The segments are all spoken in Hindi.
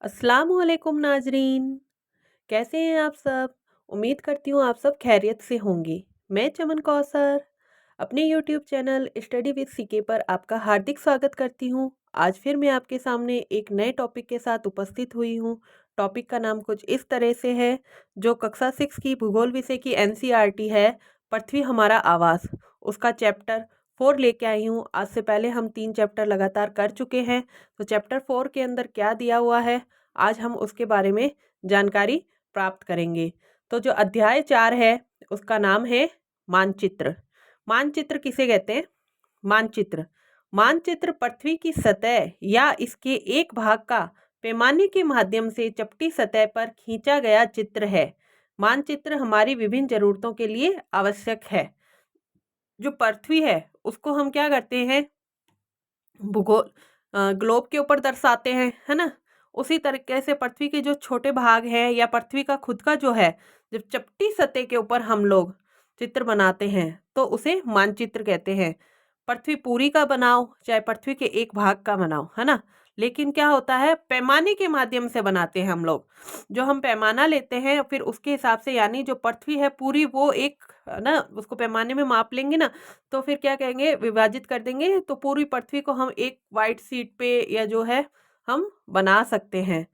अस्सलामुअलैकुम नाजरीन। कैसे हैं आप सब? उम्मीद करती हूँ आप सब खैरियत से होंगे। मैं चमन कौसर अपने YouTube channel study with CK पर आपका हार्दिक स्वागत करती हूँ। आज फिर मैं आपके सामने एक नए टॉपिक के साथ उपस्थित हुई हूँ। टॉपिक का नाम कुछ इस तरह से है, जो कक्षा 6 की भूगोल विषय की एनसीईआरटी है, पृथ्वी हमारा आवास, उसका चैप्टर 4 लेके आई हूँ। आज से पहले हम 3 चैप्टर लगातार कर चुके हैं, तो चैप्टर 4 के अंदर क्या दिया हुआ है, आज हम उसके बारे में जानकारी प्राप्त करेंगे। तो जो अध्याय 4 है उसका नाम है मानचित्र। मानचित्र किसे कहते हैं? मानचित्र मानचित्र पृथ्वी की सतह या इसके एक भाग का पैमाने के माध्यम से चपटी सतह पर खींचा गया चित्र है। मानचित्र हमारी विभिन्न जरूरतों के लिए आवश्यक है। जो पृथ्वी है उसको हम क्या करते हैं, भूगोल ग्लोब के ऊपर दर्शाते हैं, है ना। उसी तरीके से पृथ्वी के जो छोटे भाग हैं या पृथ्वी का खुद का जो है, जब चपटी सतह के ऊपर हम लोग चित्र बनाते हैं तो उसे मानचित्र कहते हैं। पृथ्वी पूरी का बनाओ चाहे पृथ्वी के एक भाग का बनाओ, है ना, लेकिन क्या होता है, पैमाने के माध्यम से बनाते हैं हम लोग। जो हम पैमाना लेते हैं फिर उसके हिसाब से, यानी जो पृथ्वी है पूरी वो एक, है ना, उसको पैमाने में माप लेंगे ना, तो फिर क्या कहेंगे, विभाजित कर देंगे तो पूरी पृथ्वी को हम एक वाइट शीट पे या जो है हम बना सकते हैं।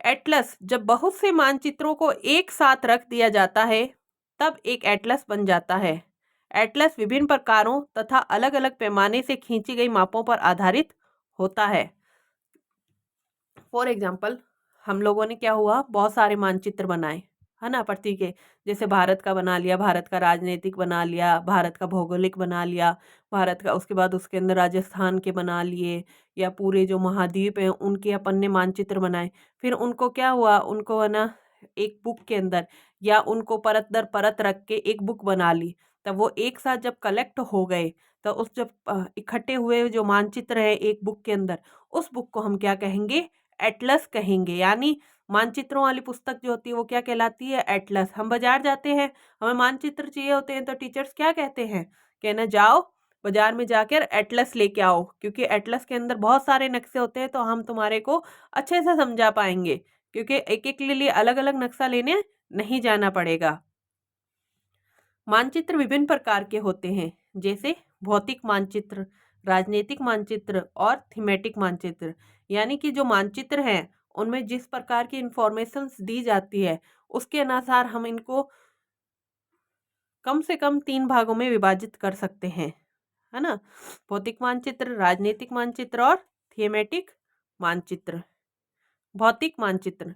एटलस, जब बहुत से मानचित्रों को एक साथ रख दिया जाता है तब एक एटलस बन जाता है। एटलस विभिन्न प्रकारों तथा अलग अलग पैमाने से खींची गई मापों पर आधारित होता है। फॉर एग्जाम्पल, हम लोगों ने क्या हुआ, बहुत सारे मानचित्र बनाए, है ना, पृथ्वी के। जैसे भारत का बना लिया, भारत का राजनीतिक बना लिया, भारत का भौगोलिक बना लिया, भारत का, उसके बाद उसके अंदर राजस्थान के बना लिए, या पूरे जो महाद्वीप हैं उनके अपन ने मानचित्र बनाए। फिर उनको क्या हुआ, उनको है ना एक बुक के अंदर, या उनको परत दर परत रख के एक बुक बना ली। तब वो एक साथ जब कलेक्ट हो गए, तो उस जब इकट्ठे हुए जो मानचित्र है एक बुक के अंदर, उस बुक को हम क्या कहेंगे, एटलस कहेंगे। यानी मानचित्रों वाली पुस्तक जो होती है वो क्या कहलाती है, एटलस। हम बाजार जाते हैं, हमें मानचित्र चाहिए होते हैं, तो टीचर्स क्या कहते हैं, कहना जाओ बाजार में जाकर एटलस लेके आओ, क्योंकि एटलस के अंदर बहुत सारे नक्शे होते हैं, तो हम तुम्हारे को अच्छे से समझा पाएंगे, क्योंकि एक एक के लिए अलग अलग नक्शा लेने नहीं जाना पड़ेगा। मानचित्र विभिन्न प्रकार के होते हैं, जैसे भौतिक मानचित्र, राजनीतिक मानचित्र और थीमेटिक मानचित्र। यानी कि जो मानचित्र हैं उनमें जिस प्रकार की इंफॉर्मेशंस दी जाती है उसके अनुसार हम इनको कम से कम 3 भागों में विभाजित कर सकते हैं, है ना। भौतिक मानचित्र, राजनीतिक मानचित्र और थीमेटिक मानचित्र। भौतिक मानचित्र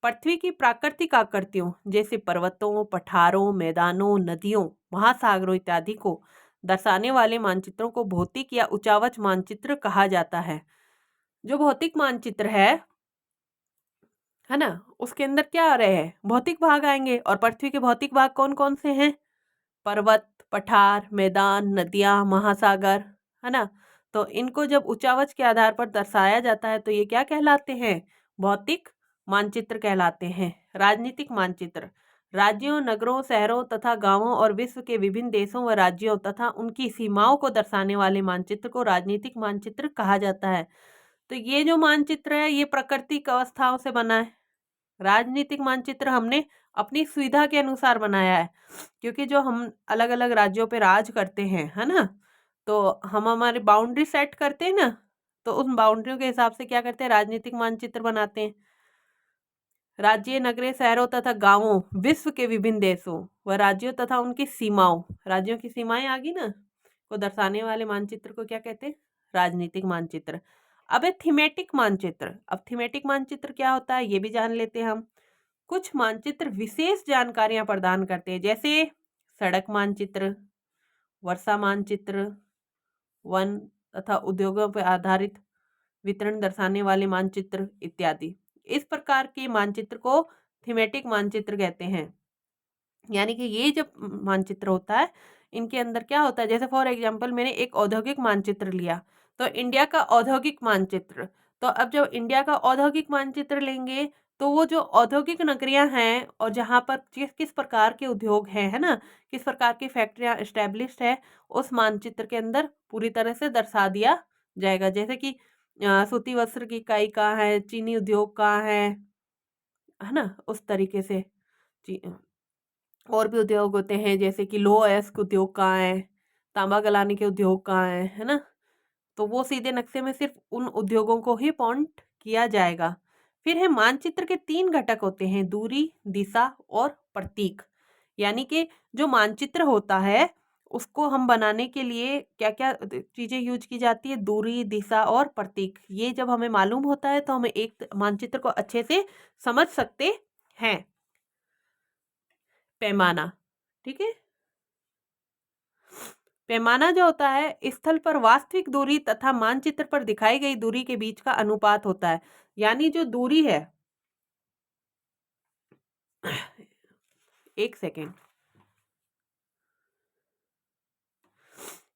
पृथ्वी की प्राकृतिक आकृतियों जैसे पर्वतों, पठारों, मैदानों, नदियों, महासागरों इत्यादि को दर्शाने वाले मानचित्रों को भौतिक या उचावच मानचित्र कहा जाता है। जो भौतिक मानचित्र है ना, उसके अंदर क्या आ रहे हैं, भौतिक भाग आएंगे। और पृथ्वी के भौतिक भाग कौन कौन से हैं, पर्वत, पठार, मैदान, नदियां, महासागर, है ना। तो इनको जब उचावच के आधार पर दर्शाया जाता है तो ये क्या कहलाते हैं, भौतिक मानचित्र कहलाते हैं। राजनीतिक मानचित्र राज्यों, नगरों, शहरों तथा गांवों और विश्व के विभिन्न देशों व राज्यों तथा उनकी सीमाओं को दर्शाने वाले मानचित्र को राजनीतिक मानचित्र कहा जाता है। तो ये जो मानचित्र है ये प्राकृतिक अवस्थाओं से बना है। राजनीतिक मानचित्र हमने अपनी सुविधा के अनुसार बनाया है, क्योंकि जो हम अलग अलग राज्यों पे राज करते हैं, है ना, तो हम हमारी बाउंड्री सेट करते हैं ना, तो उन बाउंड्रियों के हिसाब से क्या करते हैं, राजनीतिक मानचित्र बनाते हैं। राज्य, नगरे, शहरों तथा गांवों, विश्व के विभिन्न देशों व राज्यों तथा उनकी सीमाओं, राज्यों की सीमाएं आ गई ना, को दर्शाने वाले मानचित्र को क्या कहते हैं, राजनीतिक मानचित्र। अब है थीमेटिक मानचित्र। अब थीमेटिक मानचित्र क्या होता है ये भी जान लेते हैं हम। कुछ मानचित्र विशेष जानकारियां प्रदान करते हैं, जैसे सड़क मानचित्र, वर्षा मानचित्र, वन तथा उद्योगों पर आधारित वितरण दर्शाने वाले मानचित्र इत्यादि। इस प्रकार के मानचित्र को थीमेटिक मानचित्र कहते हैं। यानी कि ये जब मानचित्र होता है इनके अंदर क्या होता है, जैसे फॉर एग्जांपल मैंने एक औद्योगिक मानचित्र लिया, तो इंडिया का औद्योगिक मानचित्र। तो अब जब इंडिया का औद्योगिक मानचित्र लेंगे तो वो जो औद्योगिक नगरियां हैं और जहाँ पर किस किस प्रकार के उद्योग हैं, है ना, किस प्रकार की फैक्ट्रियाँ इस्टेब्लिश्ड है, उस मानचित्र के अंदर पूरी तरह से दर्शा दिया जाएगा। जैसे कि सूती वस्त्र की इकाई कहाँ है, चीनी उद्योग कहाँ है ना, उस तरीके से। और भी उद्योग होते हैं जैसे कि लो अयस्क उद्योग कहाँ है, तांबा गलाने के उद्योग कहाँ है ना। तो वो सीधे नक्शे में सिर्फ उन उद्योगों को ही पॉइंट किया जाएगा। फिर है मानचित्र के 3 घटक होते हैं, दूरी, दिशा और प्रतीक। यानी कि जो मानचित्र होता है उसको हम बनाने के लिए क्या क्या चीजें यूज की जाती है, दूरी, दिशा और प्रतीक। ये जब हमें मालूम होता है तो हमें एक मानचित्र को अच्छे से समझ सकते हैं। पैमाना, ठीक है। पैमाना जो होता है स्थल पर वास्तविक दूरी तथा मानचित्र पर दिखाई गई दूरी के बीच का अनुपात होता है। यानी जो दूरी है, एक सेकेंड,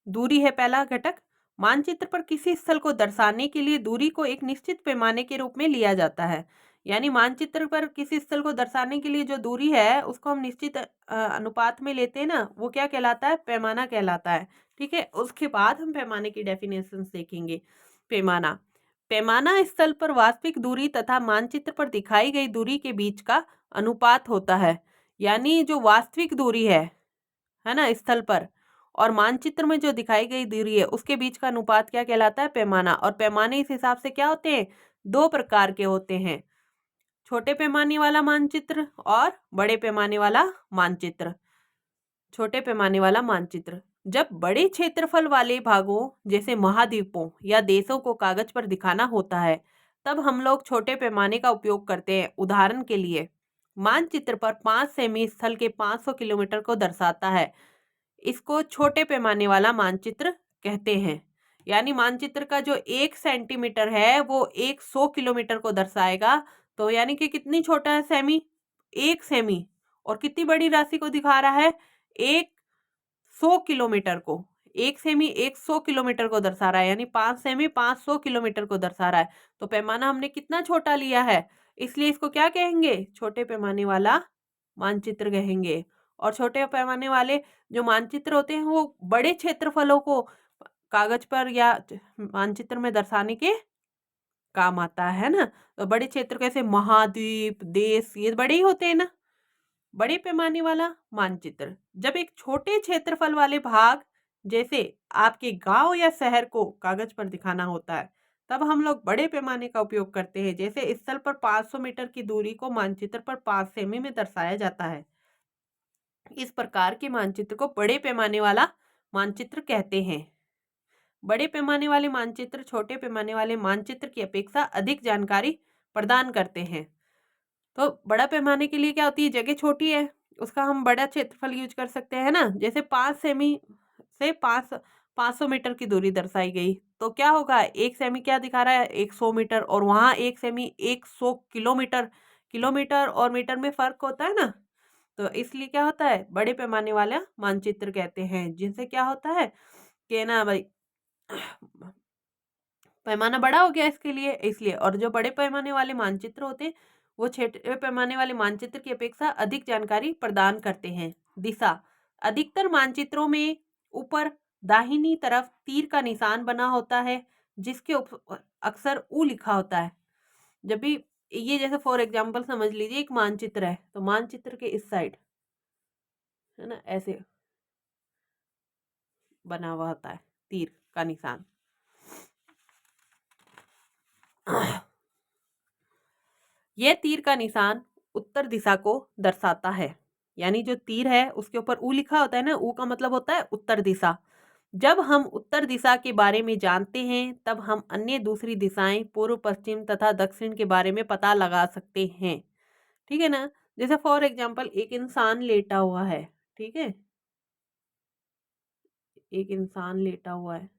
दूरी है पहला घटक। मानचित्र पर किसी स्थल को दर्शाने के लिए दूरी को एक निश्चित पैमाने के रूप में लिया जाता है। यानी मानचित्र पर किसी स्थल को दर्शाने के लिए जो दूरी है उसको हम निश्चित अनुपात में लेते हैं ना, वो क्या कहलाता है, पैमाना कहलाता है। ठीक है, उसके बाद हम पैमाने की डेफिनेशन देखेंगे। पैमाना, पैमाना स्थल पर वास्तविक दूरी तथा मानचित्र पर दिखाई गई दूरी के बीच का अनुपात होता है। यानी जो वास्तविक दूरी है ना स्थल पर, और मानचित्र में जो दिखाई गई दूरी है उसके बीच का अनुपात क्या कहलाता है, पैमाना। और पैमाने इस हिसाब से क्या होते हैं, 2 प्रकार के होते हैं, छोटे पैमाने वाला मानचित्र और बड़े पैमाने वाला मानचित्र। छोटे पैमाने वाला मानचित्र, जब बड़े क्षेत्रफल वाले भागों जैसे महाद्वीपों या देशों को कागज पर दिखाना होता है तब हम लोग छोटे पैमाने का उपयोग करते हैं। उदाहरण के लिए मानचित्र पर 5 सेमी स्थल के 500 किलोमीटर को दर्शाता है, इसको छोटे पैमाने वाला मानचित्र कहते हैं। यानी मानचित्र का जो 1 सेंटीमीटर है वो 100 किलोमीटर को दर्शाएगा। तो यानी कि कितनी छोटा है, सेमी, 1 सेमी, और कितनी बड़ी राशि को दिखा रहा है, 100 किलोमीटर को। 1 सेमी 100 किलोमीटर को दर्शा रहा है, यानी 5 सेमी 500 किलोमीटर को दर्शा रहा है। तो पैमाना हमने कितना छोटा लिया है, इसलिए इसको क्या कहेंगे, छोटे पैमाने वाला मानचित्र कहेंगे। और छोटे पैमाने वाले जो मानचित्र होते हैं वो बड़े क्षेत्रफलों को कागज पर या मानचित्र में दर्शाने के काम आता है ना। तो बड़े क्षेत्र कैसे, महाद्वीप, देश, ये बड़े ही होते हैं ना। बड़े पैमाने वाला मानचित्र, जब एक छोटे क्षेत्रफल वाले भाग जैसे आपके गांव या शहर को कागज पर दिखाना होता है तब हम लोग बड़े पैमाने का उपयोग करते हैं। जैसे स्थल पर 500 मीटर की दूरी को मानचित्र पर 5 सेमी में दर्शाया जाता है। इस प्रकार के मानचित्र को बड़े पैमाने वाला मानचित्र कहते हैं। बड़े पैमाने वाले मानचित्र छोटे पैमाने वाले मानचित्र की अपेक्षा अधिक जानकारी प्रदान करते हैं। तो बड़ा पैमाने के लिए क्या होती है, जगह छोटी है, उसका हम बड़ा क्षेत्रफल यूज कर सकते हैं ना। जैसे 5 सेमी से 500 मीटर की दूरी दर्शाई गई तो क्या होगा, 1 सेमी क्या दिखा रहा है, 100 मीटर, और वहाँ 1 सेमी 100 किलोमीटर। किलोमीटर और मीटर में फर्क होता है ना, तो इसलिए क्या होता है, बड़े पैमाने वाला मानचित्र कहते हैं। जिनसे क्या होता है कि ना भाई पैमाना बड़ा हो गया इसके लिए, इसलिए। और जो बड़े पैमाने वाले मानचित्र होते हैं वो छोटे पैमाने वाले मानचित्र की अपेक्षा अधिक जानकारी प्रदान करते हैं। दिशा, अधिकतर मानचित्रों में ऊपर दाहिनी तरफ तीर का निशान बना होता है जिसके अक्सर ऊ लिखा होता है। जब भी ये, जैसे फॉर एग्जांपल समझ लीजिए एक मानचित्र है तो मानचित्र के इस साइड है ना ऐसे बना हुआ होता है तीर का निशान। यह तीर का निशान उत्तर दिशा को दर्शाता है। यानी जो तीर है उसके ऊपर ऊ लिखा होता है ना, ऊ का मतलब होता है उत्तर दिशा। जब हम उत्तर दिशा के बारे में जानते हैं तब हम अन्य दूसरी दिशाएं पूर्व, पश्चिम तथा दक्षिण के बारे में पता लगा सकते हैं। ठीक है ना। जैसे फॉर एग्जांपल एक इंसान लेटा हुआ है, ठीक है, एक इंसान लेटा हुआ है,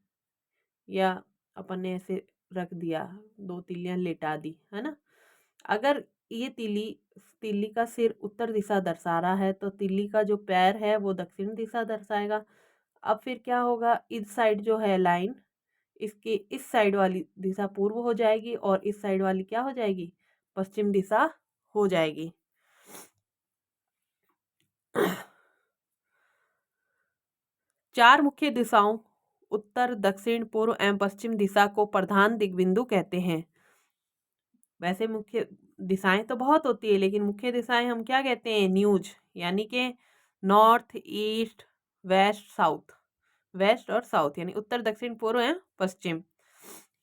या अपन ने ऐसे रख दिया, 2 तिल्लियां लेटा दी है ना। अगर ये तिल्ली का सिर उत्तर दिशा दर्शा रहा है तो तिल्ली का जो पैर है वो दक्षिण दिशा दर्शाएगा। अब फिर क्या होगा, इस साइड जो है लाइन, इसके इस साइड वाली दिशा पूर्व हो जाएगी और इस साइड वाली क्या हो जाएगी, पश्चिम दिशा हो जाएगी। 4 मुख्य दिशाओं उत्तर, दक्षिण, पूर्व एवं पश्चिम दिशा को प्रधान दिग्बिंदु कहते हैं। वैसे मुख्य दिशाएं तो बहुत होती है, लेकिन मुख्य दिशाएं हम क्या कहते हैं? न्यूज, यानी कि north, east, west, south. West और साउथ यानी उत्तर, दक्षिण, पूर्व एवं पश्चिम।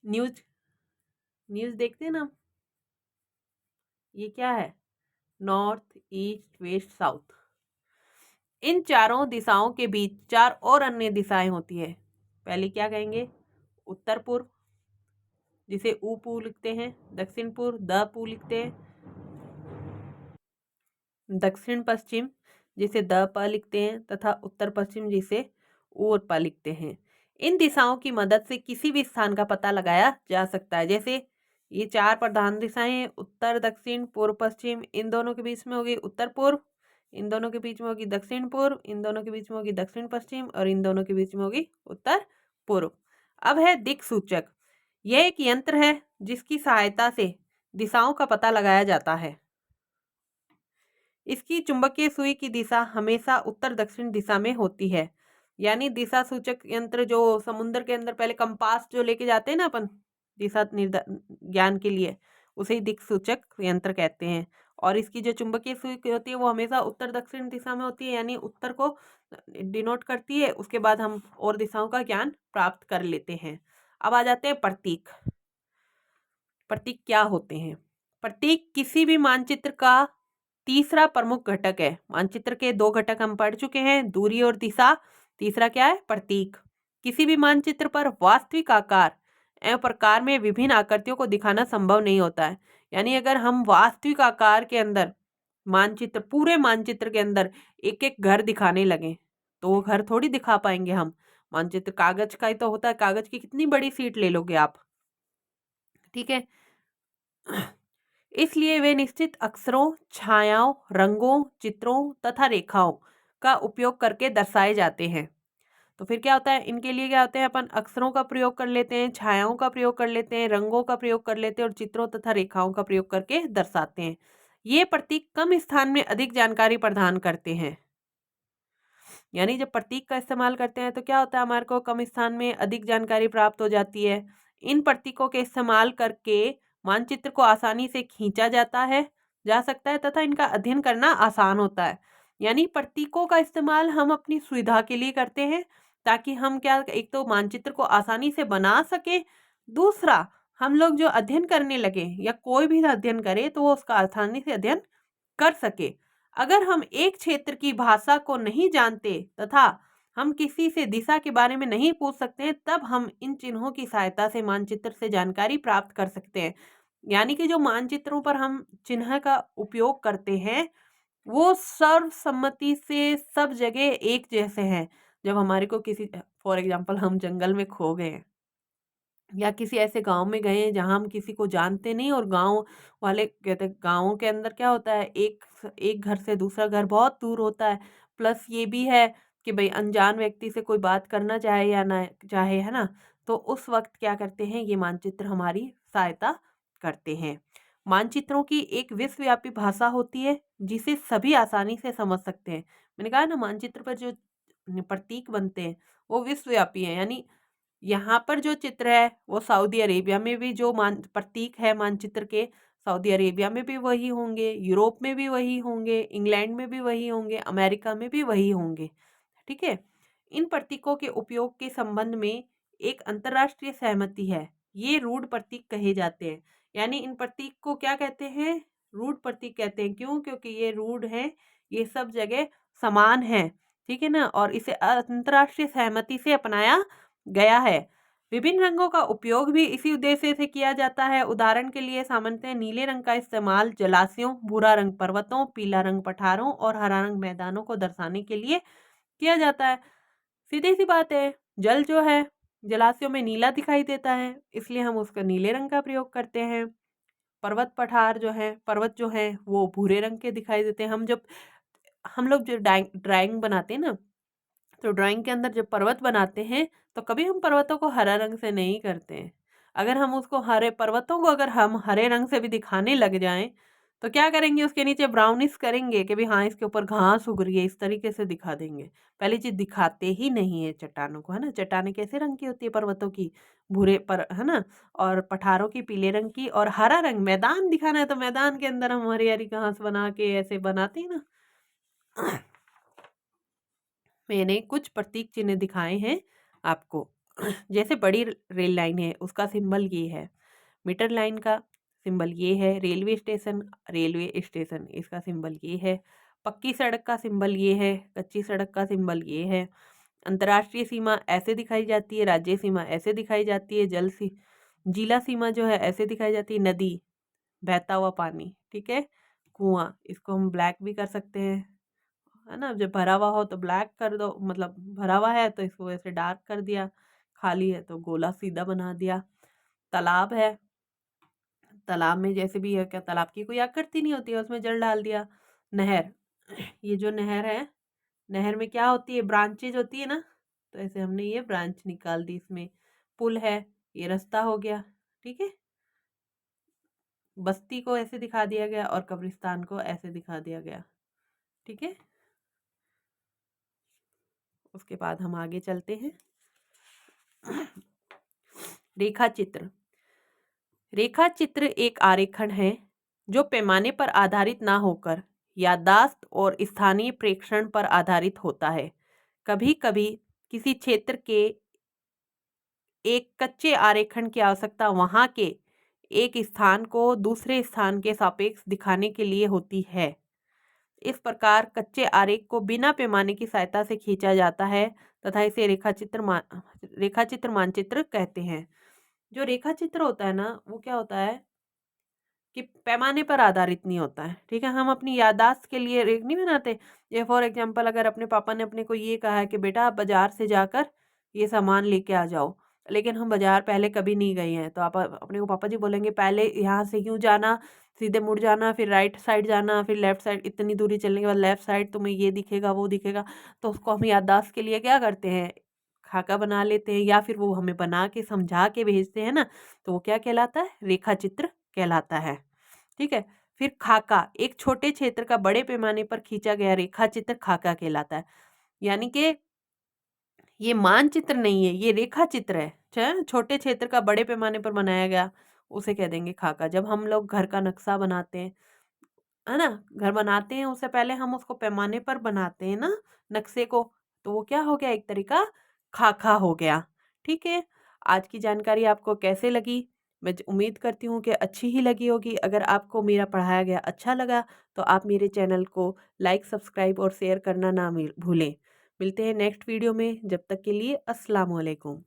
न्यूज न्यूज देखते हैं ना, ये क्या है? North, east, west, south. इन चारों दिशाओं के बीच 4 और अन्य दिशाएं होती है। पहले क्या कहेंगे? उत्तर पूर्व, जिसे ऊ पू लिखते हैं। दक्षिण पूर्व द पू लिखते हैं। दक्षिण पश्चिम, जिसे द प लिखते हैं, तथा उत्तर पश्चिम, जिसे ऊ और प लिखते हैं। इन दिशाओं की मदद से किसी भी स्थान का पता लगाया जा सकता है। जैसे ये 4 प्रधान दिशाएं हैं, उत्तर, दक्षिण, पूर्व, पश्चिम। इन दोनों के बीच में होगी उत्तर पूर्व, इन दोनों के बीच में होगी दक्षिण पूर्व, इन दोनों के बीच में होगी दक्षिण पश्चिम, और इन दोनों के बीच में होगी उत्तर पूर्व। अब है दिक्सूचक। यह एक यंत्र है जिसकी सहायता से दिशाओं का पता लगाया जाता है। इसकी चुंबकीय सुई की दिशा हमेशा उत्तर दक्षिण दिशा में होती है। यानी दिशा सूचक यंत्र जो समुद्र के अंदर पहले कंपास जो लेके जाते हैं ना अपन दिशा ज्ञान के लिए, उसे ही दिक्सूचक यंत्र कहते हैं। और इसकी जो चुंबकीय सुई होती है वो हमेशा उत्तर दक्षिण दिशा में होती है, यानी उत्तर को डिनोट करती है। उसके बाद हम और दिशाओं का ज्ञान प्राप्त कर लेते हैं। अब आ जाते हैं प्रतीक। प्रतीक क्या होते हैं? प्रतीक किसी भी मानचित्र का तीसरा प्रमुख घटक है। मानचित्र के 2 घटक हम पढ़ चुके हैं, दूरी और दिशा। तीसरा क्या है? प्रतीक। किसी भी मानचित्र पर वास्तविक आकार एवं प्रकार में विभिन्न आकृतियों को दिखाना संभव नहीं होता है। यानी अगर हम वास्तविक आकार के अंदर मानचित्र, पूरे मानचित्र के अंदर एक एक घर दिखाने लगे तो वो घर थोड़ी दिखा पाएंगे हम। मानचित्र कागज का ही तो होता है, कागज की कितनी बड़ी सीट ले लोगे आप, ठीक है। इसलिए वे निश्चित अक्षरों, छायाओं, रंगों, चित्रों तथा रेखाओं का उपयोग करके दर्शाए जाते हैं। तो फिर क्या होता है? इनके लिए क्या होते हैं? अपन अक्षरों का प्रयोग कर लेते हैं, छायाओं का प्रयोग कर लेते हैं, रंगों का प्रयोग कर लेते हैं और चित्रों तथा रेखाओं का प्रयोग करके दर्शाते हैं। ये प्रतीक कम स्थान में अधिक जानकारी प्रदान करते हैं। यानी जब प्रतीक का इस्तेमाल करते हैं तो क्या होता है? हमारे को कम स्थान में अधिक जानकारी प्राप्त हो जाती है। इन प्रतीकों के इस्तेमाल करके मानचित्र को आसानी से खींचा जा सकता है तथा इनका अध्ययन करना आसान होता है। यानी प्रतीकों का इस्तेमाल हम अपनी सुविधा के लिए करते हैं, ताकि हम क्या, एक तो मानचित्र को आसानी से बना सके, दूसरा हम लोग जो अध्ययन करने लगे या कोई भी अध्ययन करे तो वो उसका आसानी से अध्ययन कर सके। अगर हम एक क्षेत्र की भाषा को नहीं जानते तथा हम किसी से दिशा के बारे में नहीं पूछ सकते हैं, तब हम इन चिन्हों की सहायता से मानचित्र से जानकारी प्राप्त कर सकते हैं। यानी कि जो मानचित्रों पर हम चिन्ह का उपयोग करते हैं वो सर्वसम्मति से सब जगह एक जैसे हैं। जब हमारे को किसी, फॉर एग्जाम्पल, हम जंगल में खो गए हैं या किसी ऐसे गांव में गए हैं जहां हम किसी को जानते नहीं, और गांव वाले कहते हैं, गांवों के अंदर क्या होता है, एक घर से दूसरा घर बहुत दूर होता है। प्लस ये भी है कि भाई अनजान व्यक्ति से कोई बात करना चाहे या ना चाहे, है ना, तो उस वक्त क्या करते हैं, ये मानचित्र हमारी सहायता करते हैं। मानचित्रों की एक विश्वव्यापी भाषा होती है जिसे सभी आसानी से समझ सकते हैं। मैंने कहा ना, मानचित्र पर जो प्रतीक बनते हैं वो विश्वव्यापी है। यानी यहाँ पर जो चित्र है वो सऊदी अरेबिया में भी जो प्रतीक है मानचित्र के, सऊदी अरेबिया में भी वही होंगे, यूरोप में भी वही होंगे, इंग्लैंड में भी वही होंगे, अमेरिका में भी वही होंगे, ठीक है। इन प्रतीकों के उपयोग के संबंध में एक अंतर्राष्ट्रीय सहमति है। ये रूढ़ प्रतीक कहे जाते हैं। यानी इन प्रतीक को क्या कहते हैं? रूढ़ प्रतीक कहते हैं। क्यों? क्योंकि ये रूढ़ हैं, ये सब जगह समान है, ठीक है ना, और इसे अंतर्राष्ट्रीय सहमति से अपनाया गया है। विभिन्न रंगों का उपयोग भी इसी उद्देश्य से किया जाता है। उदाहरण के लिए सामान्यतः नीले रंग का इस्तेमाल जलाशयों, भूरा रंग पर्वतों, पीला रंग पठारों और हरा रंग मैदानों को दर्शाने के लिए किया जाता है। सीधी सी बात है, जल जो है जलाशयों में नीला दिखाई देता है, इसलिए हम उसका नीले रंग का प्रयोग करते हैं। पर्वत पठार जो है, पर्वत जो है वो भूरे रंग के दिखाई देते हैं। हम लोग जो ड्राइंग बनाते हैं ना, तो ड्राइंग के अंदर जब पर्वत बनाते हैं तो कभी हम पर्वतों को हरा रंग से नहीं करते हैं। अगर हम उसको पर्वतों को अगर हम हरे रंग से भी दिखाने लग जाएं तो क्या करेंगे, उसके नीचे ब्राउनिश करेंगे कि भी हाँ इसके ऊपर घास उग रही है, इस तरीके से दिखा देंगे। पहली चीज दिखाते ही नहीं है चट्टानों को, है ना। चट्टानें कैसे रंग की होती है, पर्वतों की भूरे पर, है ना, और पठारों की पीले रंग की, और हरा रंग मैदान दिखाना है तो मैदान के अंदर हम हरी हरी घास बना के ऐसे बनाते हैं ना। मैंने कुछ प्रतीक चिन्ह दिखाए हैं आपको। जैसे बड़ी रेल लाइन है, उसका सिंबल ये है। मीटर लाइन का सिंबल ये है। रेलवे स्टेशन इसका सिंबल ये है। पक्की सड़क का सिंबल ये है। कच्ची सड़क का सिंबल ये है। अंतर्राष्ट्रीय सीमा ऐसे दिखाई जाती है, राज्य सीमा ऐसे दिखाई जाती है, जिला सीमा जो है ऐसे दिखाई जाती है, नदी, बहता हुआ पानी, ठीक है। कुआं, इसको हम ब्लैक भी कर सकते हैं, है ना। जब भरा हुआ हो तो ब्लैक कर दो, मतलब भरा हुआ है तो इसको ऐसे डार्क कर दिया, खाली है तो गोला सीधा बना दिया। तालाब है, तालाब में जैसे भी है, क्या तालाब की कोई आकृति नहीं होती है, उसमें जल डाल दिया। नहर, ये जो नहर है, नहर में क्या होती है, ब्रांचेज होती है ना, तो ऐसे हमने ये ब्रांच निकाल दी इसमें। पुल है, ये रास्ता हो गया, ठीक है। बस्ती को ऐसे दिखा दिया गया और कब्रिस्तान को ऐसे दिखा दिया गया, ठीक है। उसके बाद हम आगे चलते हैं। रेखा चित्र। रेखा चित्र एक आरेखन है जो पैमाने पर आधारित ना होकर याददाश्त और स्थानीय प्रेक्षण पर आधारित होता है। कभी कभी किसी क्षेत्र के एक कच्चे आरेखन की आवश्यकता वहां के एक स्थान को दूसरे स्थान के सापेक्ष दिखाने के लिए होती है। इस प्रकार कच्चे आरेख को बिना पैमाने की सहायता से खींचा जाता है तथा इसे रेखाचित्र मानचित्र कहते हैं। जो रेखाचित्र होता है ना, वो क्या होता है कि पैमाने पर आधारित नहीं होता है, ठीक है। हम अपनी याददाश्त के लिए रेख नहीं बनाते। ये फॉर एग्जांपल, अगर अपने पापा ने अपने को ये कहा है कि बेटा आप बाजार से जाकर ये सामान लेके आ जाओ, लेकिन हम बाजार पहले कभी नहीं गए हैं, तो आप अपने को पापा जी बोलेंगे पहले यहाँ से यूँ जाना, सीधे मुड़ जाना, फिर राइट साइड जाना, फिर लेफ्ट साइड, इतनी दूरी चलने के बाद लेफ्ट साइड तुम्हें ये दिखेगा वो दिखेगा। तो उसको हम याददाश्त के लिए क्या करते हैं, खाका बना लेते हैं, या फिर वो हमें बना के समझा के भेजते हैं ना, तो वो क्या कहलाता है, रेखा चित्र कहलाता है, ठीक है। फिर खाका, एक छोटे क्षेत्र का बड़े पैमाने पर खींचा गया रेखा चित्र खाका कहलाता है। यानी कि ये मानचित्र नहीं है, ये रेखा चित्र है, छोटे क्षेत्र का बड़े पैमाने पर बनाया गया, उसे कह देंगे खाका। जब हम लोग घर का नक्शा बनाते हैं, है ना, घर बनाते हैं, उससे पहले हम उसको पैमाने पर बनाते हैं ना नक्शे को, तो वो क्या हो गया, एक तरीका खाका हो गया, ठीक है। आज की जानकारी आपको कैसे लगी, मैं उम्मीद करती हूँ कि अच्छी ही लगी होगी। अगर आपको मेरा पढ़ाया गया अच्छा लगा तो आप मेरे चैनल को लाइक, सब्सक्राइब और शेयर करना ना भूलें। मिलते हैं नेक्स्ट वीडियो में, जब तक के लिए अस्सलाम वालेकुम।